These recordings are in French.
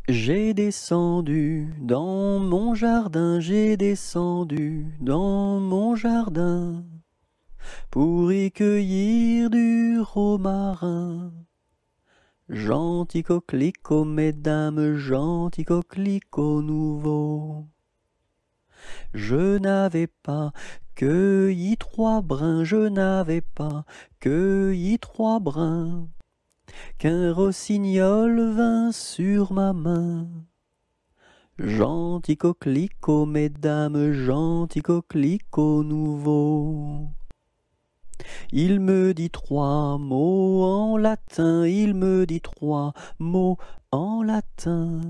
J'ai descendu dans mon jardin, j'ai descendu dans mon jardin pour y cueillir du romarin. Gentil coquelicot, mesdames, gentil coquelicot nouveau. Je n'avais pas cueilli 3 brins, je n'avais pas cueilli 3 brins, qu'un rossignol vint sur ma main. Gentil coquelicot, mesdames, gentil coquelicot nouveau. Il me dit 3 mots en latin, il me dit 3 mots en latin,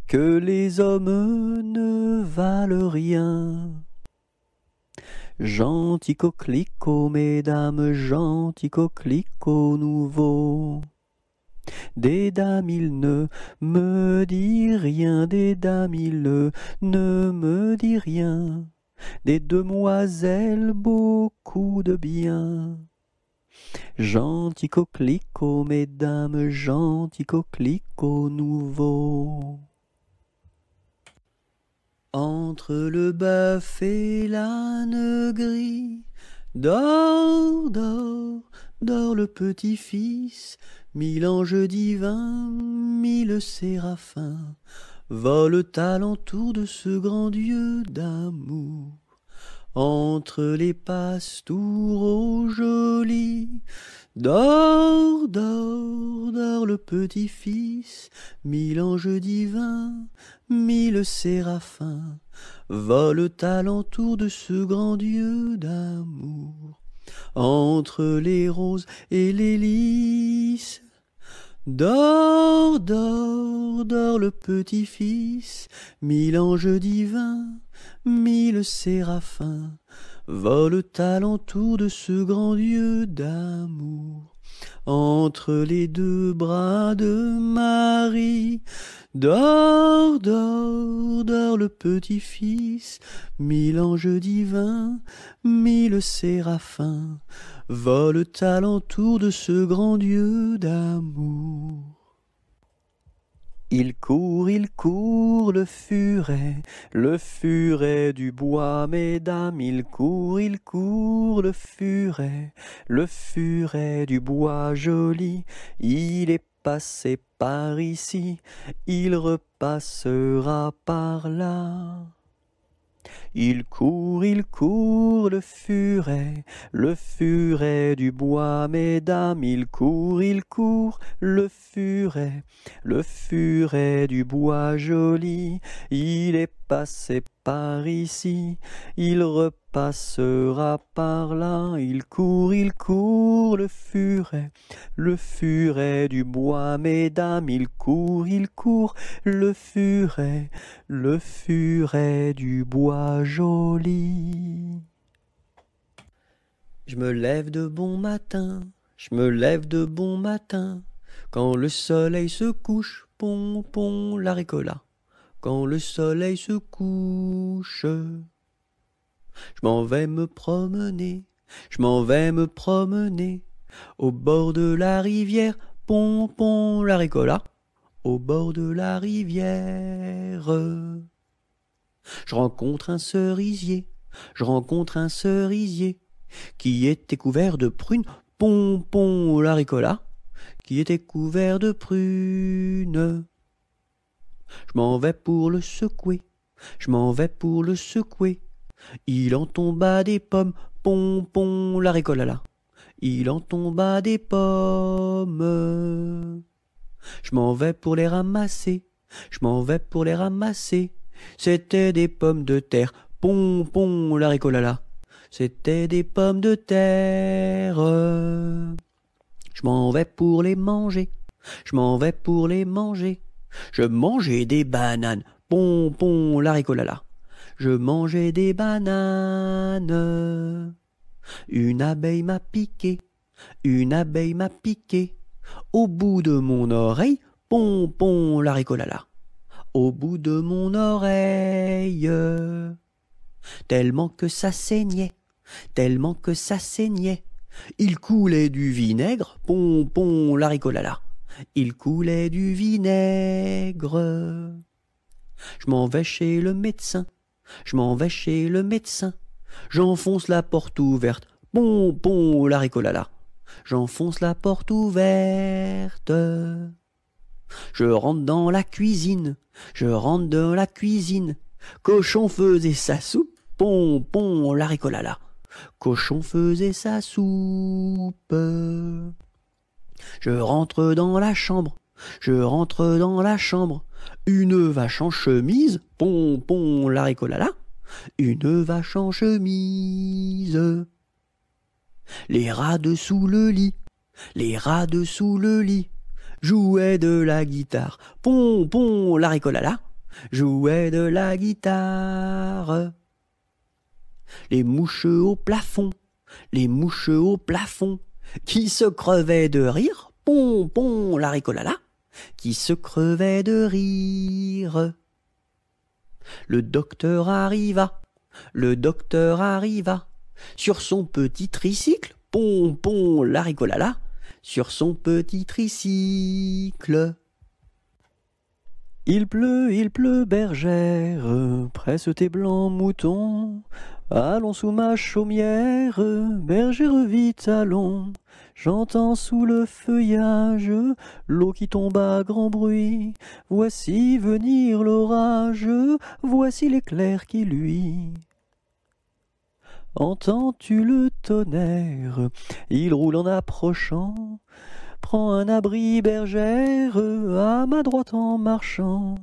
que les hommes ne valent rien. Gentil coquelicot, mesdames, gentil coquelicot nouveau. Des dames il ne me dit rien, des dames il ne me dit rien, des demoiselles beaucoup de bien. Gentil coquelicot, mesdames, gentil coquelicot nouveau. Entre le bœuf et l'âne gris, dors, dors, dors le petit-fils. 1000 anges divins, 1000 séraphins volent alentour de ce grand Dieu d'amour. Entre les pastouraux jolis, dors, dors, dors le petit-fils. 1000 anges divins, 1000 séraphins volent alentour de ce grand Dieu d'amour. Entre les roses et les lys, dors, dors, dors le petit-fils. 1000 anges divins, 1000 séraphins volent alentour de ce grand Dieu d'amour. Entre les 2 bras de Marie, dors, dors, dors le petit-fils. 1000 anges divins, 1000 séraphins volent alentour de ce grand Dieu d'amour. Il court, le furet du bois, mesdames, il court, le furet du bois joli. Il est passé par ici, il repassera par là. Il court, le furet du bois, mesdames, il court, le furet du bois joli. Il est passé par ici, il repassera par là. Il court, le furet du bois, mesdames, il court, le furet du bois joli. Je me lève de bon matin, je me lève de bon matin, quand le soleil se couche, pon, pon, la ricola. Quand le soleil se couche, je m'en vais me promener, je m'en vais me promener, au bord de la rivière, pon, pon, la ricola. Au bord de la rivière, je rencontre un cerisier, qui était couvert de prunes, pon, pon, la ricola, qui était couvert de prunes. Je m'en vais pour le secouer, je m'en vais pour le secouer. Il en tomba des pommes, pon, pon, la ricola. Il en tomba des pommes. Je m'en vais pour les ramasser, je m'en vais pour les ramasser. C'était des pommes de terre, pon, pon, la ricola. C'était des pommes de terre. Je m'en vais pour les manger, je m'en vais pour les manger. Je mangeais des bananes, pon, pon, la ricola. Je mangeais des bananes. Une abeille m'a piqué, une abeille m'a piqué. Au bout de mon oreille, pon, pon, la ricola. Au bout de mon oreille, tellement que ça saignait, tellement que ça saignait. Il coulait du vinaigre, pon, pon, la ricola. il coulait du vinaigre. Je m'en vais chez le médecin, je m'en vais chez le médecin. J'enfonce la porte ouverte, pom, pom, la ricolala. J'enfonce la porte ouverte. Je rentre dans la cuisine, je rentre dans la cuisine. Cochon faisait sa soupe, pom, pom, la ricolala. Cochon faisait sa soupe. Je rentre dans la chambre, je rentre dans la chambre. Une vache en chemise, pom, pom, la ricolala. Une vache en chemise. Les rats dessous le lit, les rats dessous le lit, jouaient de la guitare, pom, pom, la ricolala, jouaient de la guitare. Les mouches au plafond, les mouches au plafond, qui se crevaient de rire, pom, pom, la ricolala, qui se crevaient de rire. Le docteur arriva, le docteur arriva, sur son petit tricycle, pom, pom, la ricolala, sur son petit tricycle. Il pleut, bergère, presse tes blancs moutons. Allons sous ma chaumière, bergère vite allons. J'entends sous le feuillage l'eau qui tombe à grand bruit. Voici venir l'orage, voici l'éclair qui luit. Entends-tu le tonnerre? Il roule en approchant. Prends un abri, bergère, à ma droite en marchant.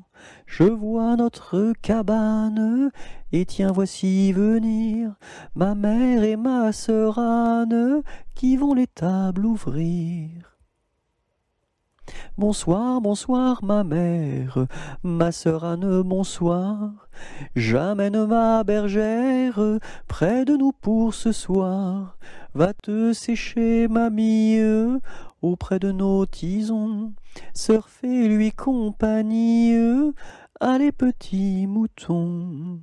Je vois notre cabane, et tiens, voici venir ma mère et ma sœur Anne, qui vont les tables ouvrir. Bonsoir, bonsoir, ma mère, ma sœur Anne, bonsoir. J'amène ma bergère près de nous pour ce soir. Va te sécher, mamie, auprès de nos tisons. Sœur, fais-lui compagnie, allez, petits moutons.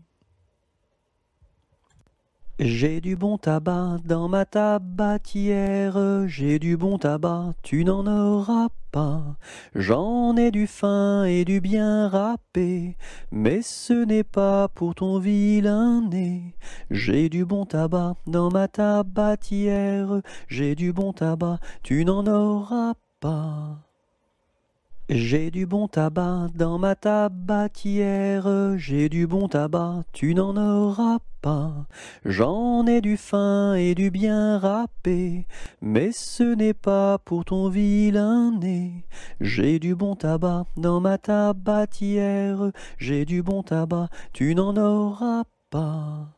J'ai du bon tabac dans ma tabatière, j'ai du bon tabac, tu n'en auras pas. J'en ai du fin et du bien râpé, mais ce n'est pas pour ton vilain nez. J'ai du bon tabac dans ma tabatière, j'ai du bon tabac, tu n'en auras pas. J'ai du bon tabac dans ma tabatière, j'ai du bon tabac, tu n'en auras pas. J'en ai du fin et du bien râpé, mais ce n'est pas pour ton vilain nez. J'ai du bon tabac dans ma tabatière, j'ai du bon tabac, tu n'en auras pas.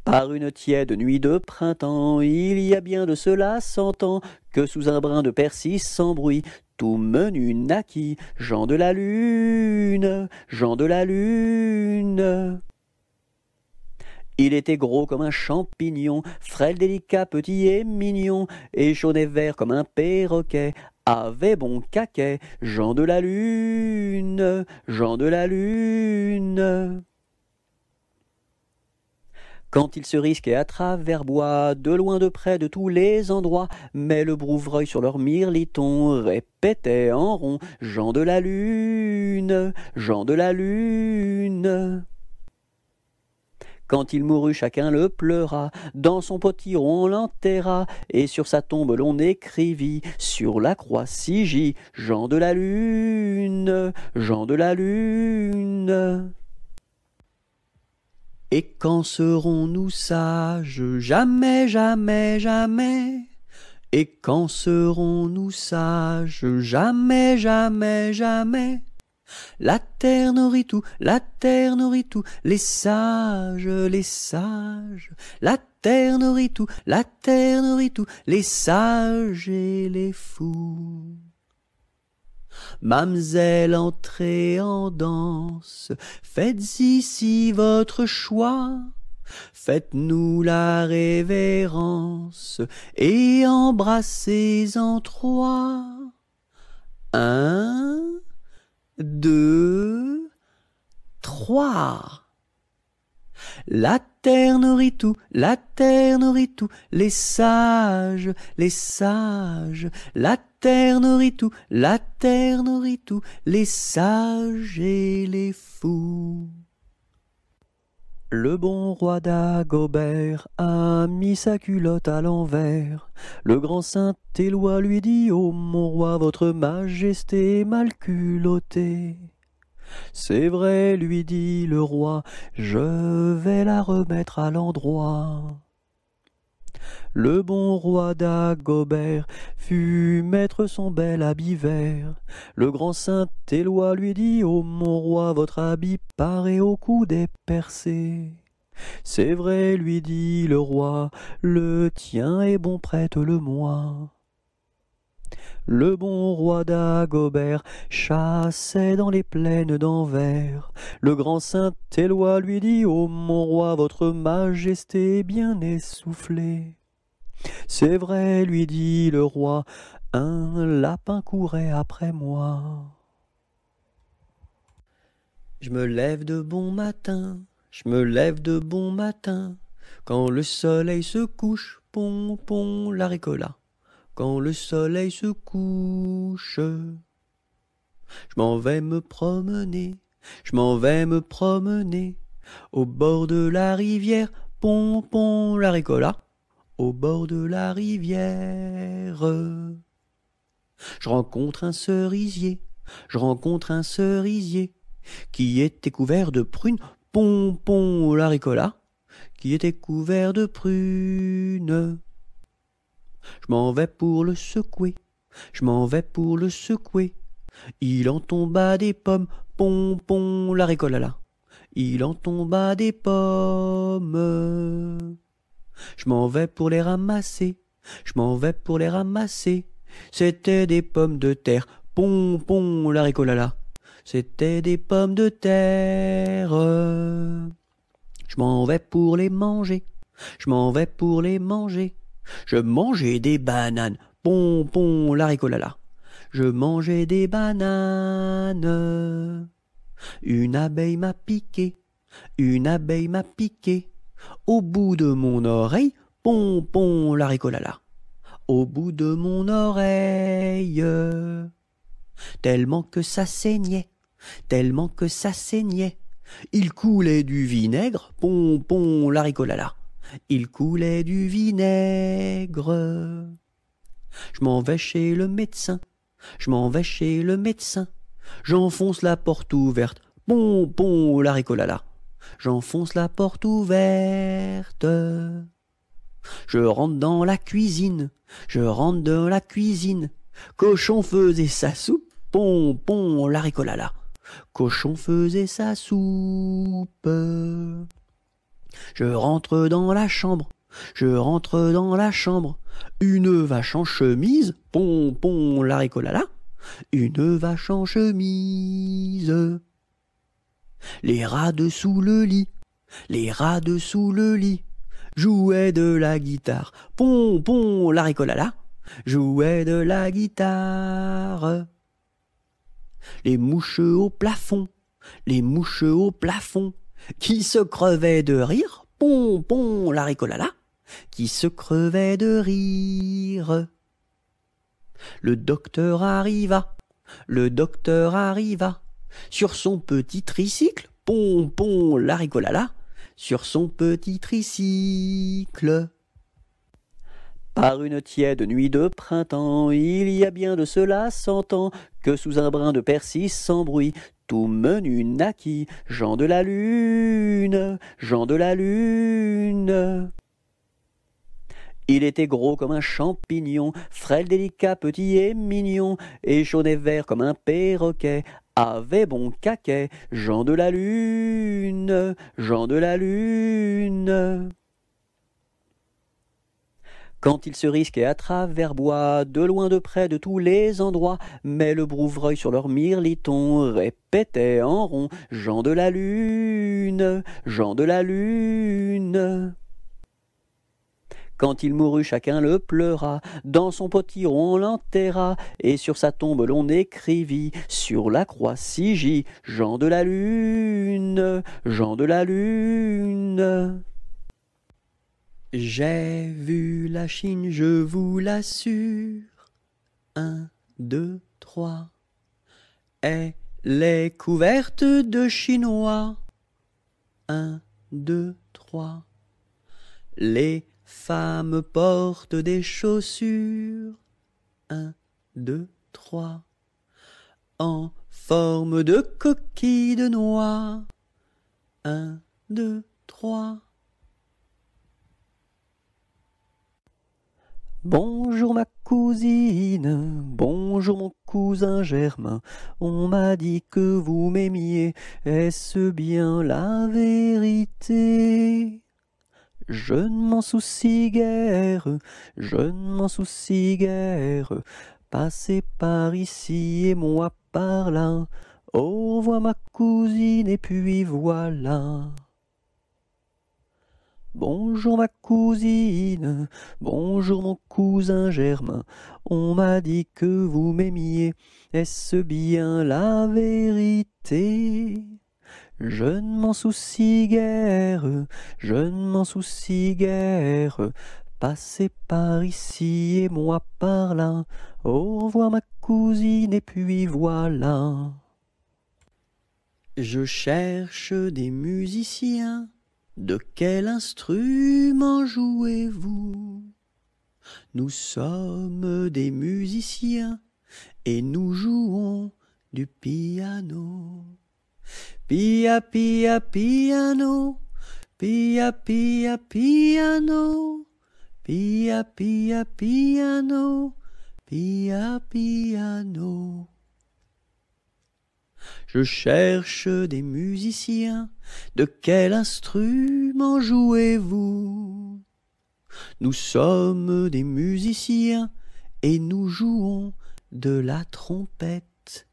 Par une tiède nuit de printemps, il y a bien de cela 100 ans, que sous un brin de persil sans bruit, tout menu naquit Jean de la Lune, Jean de la Lune. Il était gros comme un champignon, frêle, délicat, petit et mignon, et jaune et vert comme un perroquet, avait bon caquet, Jean de la Lune, Jean de la Lune. Quand il se risquait à travers bois, de loin de près de tous les endroits, mais le brouvreuil sur leur mirliton répétait en rond Jean de la Lune, Jean de la Lune. Quand il mourut, chacun le pleura, dans son potiron on l'enterra, et sur sa tombe l'on écrivit, sur la croix Sigie, Jean de la Lune, Jean de la Lune. Et quand serons-nous sages? Jamais, jamais, jamais. Et quand serons-nous sages? Jamais, jamais, jamais. La terre nourrit tout, la terre nourrit tout, les sages, les sages. La terre nourrit tout, la terre nourrit tout, les sages et les fous. Mamselle, entrez en danse, faites ici votre choix, faites-nous la révérence et embrassez en 3. 1, 2, 3. La terre nourrit tout, la terre nourrit tout, les sages, la terre nourrit tout, la terre nourrit tout, les sages et les fous. Le bon roi Dagobert a mis sa culotte à l'envers. Le grand Saint-Éloi lui dit: ô mon roi, votre majesté est mal culottée. C'est vrai, lui dit le roi, je vais la remettre à l'endroit. Le bon roi Dagobert fut mettre son bel habit vert. Le grand Saint-Éloi lui dit: ô mon roi, votre habit paraît au cou des percés. C'est vrai, lui dit le roi, le tien est bon, prête-le-moi. Le bon roi Dagobert chassait dans les plaines d'Anvers. Le grand Saint-Éloi lui dit: ô mon roi, votre majesté est bien essoufflée. C'est vrai, lui dit le roi, un lapin courait après moi. Je me lève de bon matin, je me lève de bon matin, quand le soleil se couche, pon, pon, la ricola. Quand le soleil se couche, je m'en vais me promener, je m'en vais me promener, au bord de la rivière, pon, pon, la ricola. Au bord de la rivière, je rencontre un cerisier, je rencontre un cerisier, qui était couvert de prunes, pon, pon, la ricola, qui était couvert de prunes. Je m'en vais pour le secouer, je m'en vais pour le secouer, il en tomba des pommes, pon, pon, la ricola, il en tomba des pommes. Je m'en vais pour les ramasser, je m'en vais pour les ramasser. C'était des pommes de terre, pon, pon, la ricolala. C'était des pommes de terre. Je m'en vais pour les manger, je m'en vais pour les manger. Je mangeais des bananes, pon, pon, la ricolala. Je mangeais des bananes. Une abeille m'a piqué, une abeille m'a piqué. Au bout de mon oreille, pon, pon, la ricolala. Au bout de mon oreille, tellement que ça saignait, tellement que ça saignait. Il coulait du vinaigre, pon, pon, la ricolala. Il coulait du vinaigre. Je m'en vais chez le médecin, je m'en vais chez le médecin. J'enfonce la porte ouverte, pon, pon, la ricolala. J'enfonce la porte ouverte. Je rentre dans la cuisine, je rentre dans la cuisine. Cochon faisait sa soupe, pon, pon, la ricolala. Cochon faisait sa soupe. Je rentre dans la chambre, je rentre dans la chambre. Une vache en chemise, pon, pon, la ricolala. Une vache en chemise. Les rats dessous le lit, les rats dessous le lit, jouaient de la guitare, pon, pon, la ricolala, jouaient de la guitare. Les mouches au plafond, les mouches au plafond, qui se crevaient de rire, pon, pon, la ricolala, qui se crevaient de rire. Le docteur arriva, le docteur arriva, sur son petit tricycle, pon, pon, la ricolala, sur son petit tricycle. Par une tiède nuit de printemps, il y a bien de cela 100 ans, que sous un brin de persil sans bruit, tout menu naquit Jean de la Lune, Jean de la Lune. Il était gros comme un champignon, frêle, délicat, petit et mignon, et jaune et vert comme un perroquet, avait bon caquet, Jean de la Lune, Jean de la Lune. Quand il se risquait à travers bois, de loin de près de tous les endroits, mais le brouvreuil sur leur mirliton répétait en rond, Jean de la Lune, Jean de la Lune. Quand il mourut, chacun le pleura, dans son potiron on l'enterra, et sur sa tombe l'on écrivit, sur la croix Sigie, Jean de la Lune, Jean de la Lune. J'ai vu la Chine, je vous l'assure. 1, 2, 3. Elle est couverte de Chinois. 1, 2, 3. Les femmes portent des chaussures. 1, 2, 3. En forme de coquille de noix. 1, 2, 3. Bonjour ma cousine, bonjour mon cousin Germain, on m'a dit que vous m'aimiez, est-ce bien la vérité? Je ne m'en soucie guère, je ne m'en soucie guère, passez par ici et moi par là, au revoir ma cousine et puis voilà. Bonjour ma cousine, bonjour mon cousin Germain, on m'a dit que vous m'aimiez, est-ce bien la vérité? Je ne m'en soucie guère, je ne m'en soucie guère, passez par ici et moi par là, au revoir ma cousine et puis voilà. Je cherche des musiciens. De quel instrument jouez-vous? Nous sommes des musiciens et nous jouons du piano. Pia pia piano, pia pia piano, pia pia piano, pia piano. Je cherche des musiciens, de quel instrument jouez-vous? Nous sommes des musiciens et nous jouons de la trompette.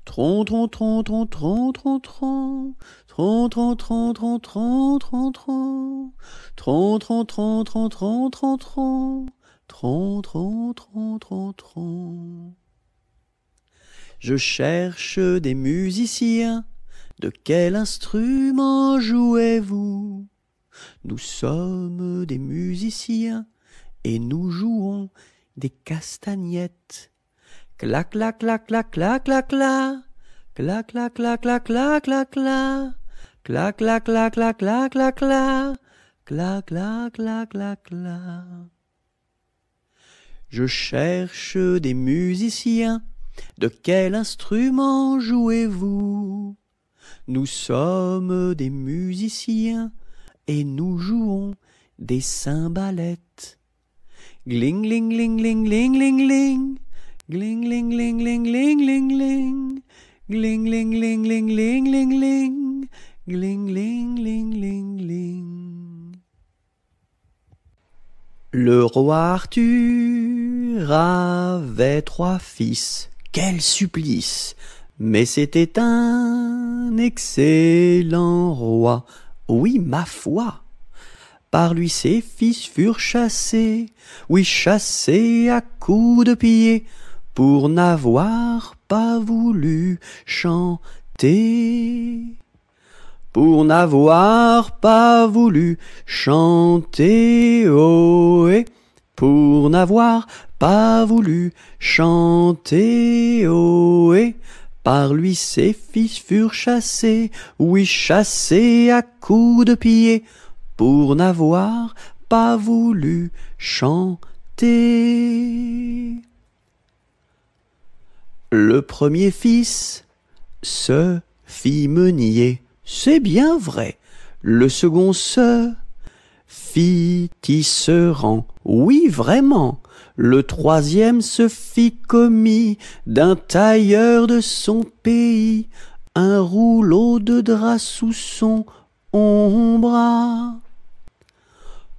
Tron tron tron tron tron tron tron, tron tron tron tron tron tron tron, tron tron tron tron tron tron tron, tron tron tron tron tron. Je cherche des musiciens, de quel instrument jouez-vous? Nous sommes des musiciens et nous jouons des castagnettes. Clac clac clac clac clac clac clac, clac clac clac clac clac clac clac, clac clac clac clac clac clac clac, clac clac clac clac clac. Je cherche des musiciens. De quel instrument jouez-vous? Nous sommes des musiciens et nous jouons des cymbalettes. Gling ling ling ling ling ling ling, gling ling ling ling ling ling ling, gling ling ling ling ling ling ling, gling ling ling ling ling. Le roi Arthur avait 3 fils. Quel supplice! Mais c'était un excellent roi. Oui, ma foi! Par lui ses fils furent chassés, oui, chassés à coups de pied, pour n'avoir pas voulu chanter. Pour n'avoir pas voulu chanter, ohé, pour n'avoir pas voulu chanter, ohé. Par lui ses fils furent chassés, oui, chassés à coups de pied, pour n'avoir pas voulu chanter. Le premier fils se fit meunier, c'est bien vrai. Le second se fit tisserand, oui, vraiment. Le troisième se fit commis d'un tailleur de son pays, un rouleau de drap sous son ombre.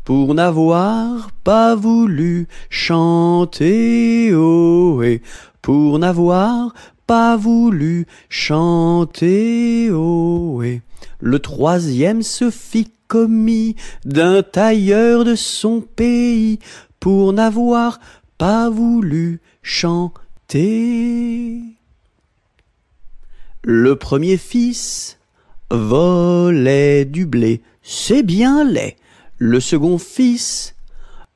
Pour n'avoir pas voulu chanter, ohé, pour n'avoir pas voulu chanter, ohé. Le troisième se fit commis d'un tailleur de son pays, pour n'avoir pas voulu chanter. Le premier fils volait du blé, c'est bien laid. Le second fils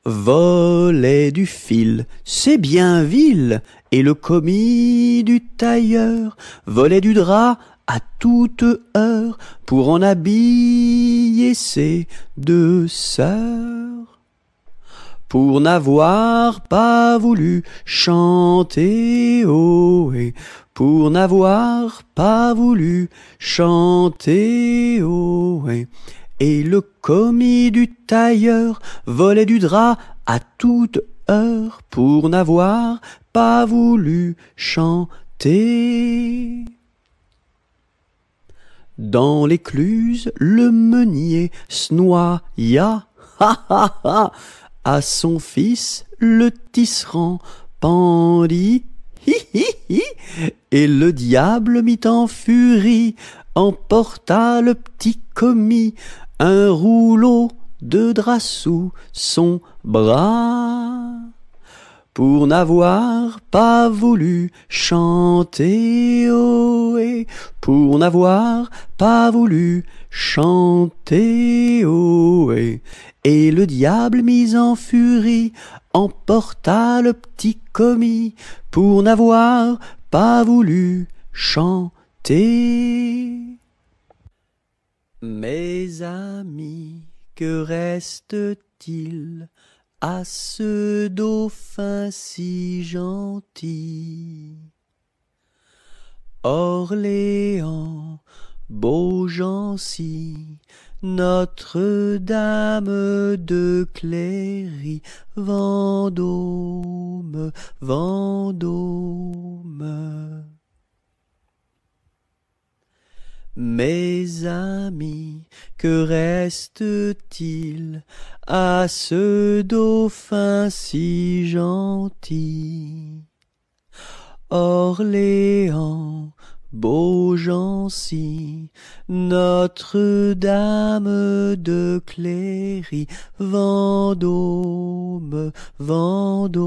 volait du fil, c'est bien vil, et le commis du tailleur volait du drap à toute heure pour en habiller ses deux sœurs. Pour n'avoir pas voulu chanter ohé, pour n'avoir pas voulu chanter ohé. Et le commis du tailleur volait du drap à toute heure pour n'avoir pas voulu chanter. Dans l'écluse, le meunier se noya, ha ha ha, à son fils le tisserand pendit, hi hi hi, et le diable mit en furie, emporta le petit commis, un rouleau de drap sous son bras. Pour n'avoir pas voulu chanter ohé, pour n'avoir pas voulu chanter ohé. Et le diable mis en furie emporta le petit commis pour n'avoir pas voulu chanter. Mes amis, que reste-t-il à ce dauphin si gentil? Orléans, Beaugency, Notre-Dame de Cléry, Vendôme, Vendôme. Mes amis, que reste-t-il à ce dauphin si gentil? Orléans, Beaugency, Notre-Dame de Cléry, Vendôme, Vendôme.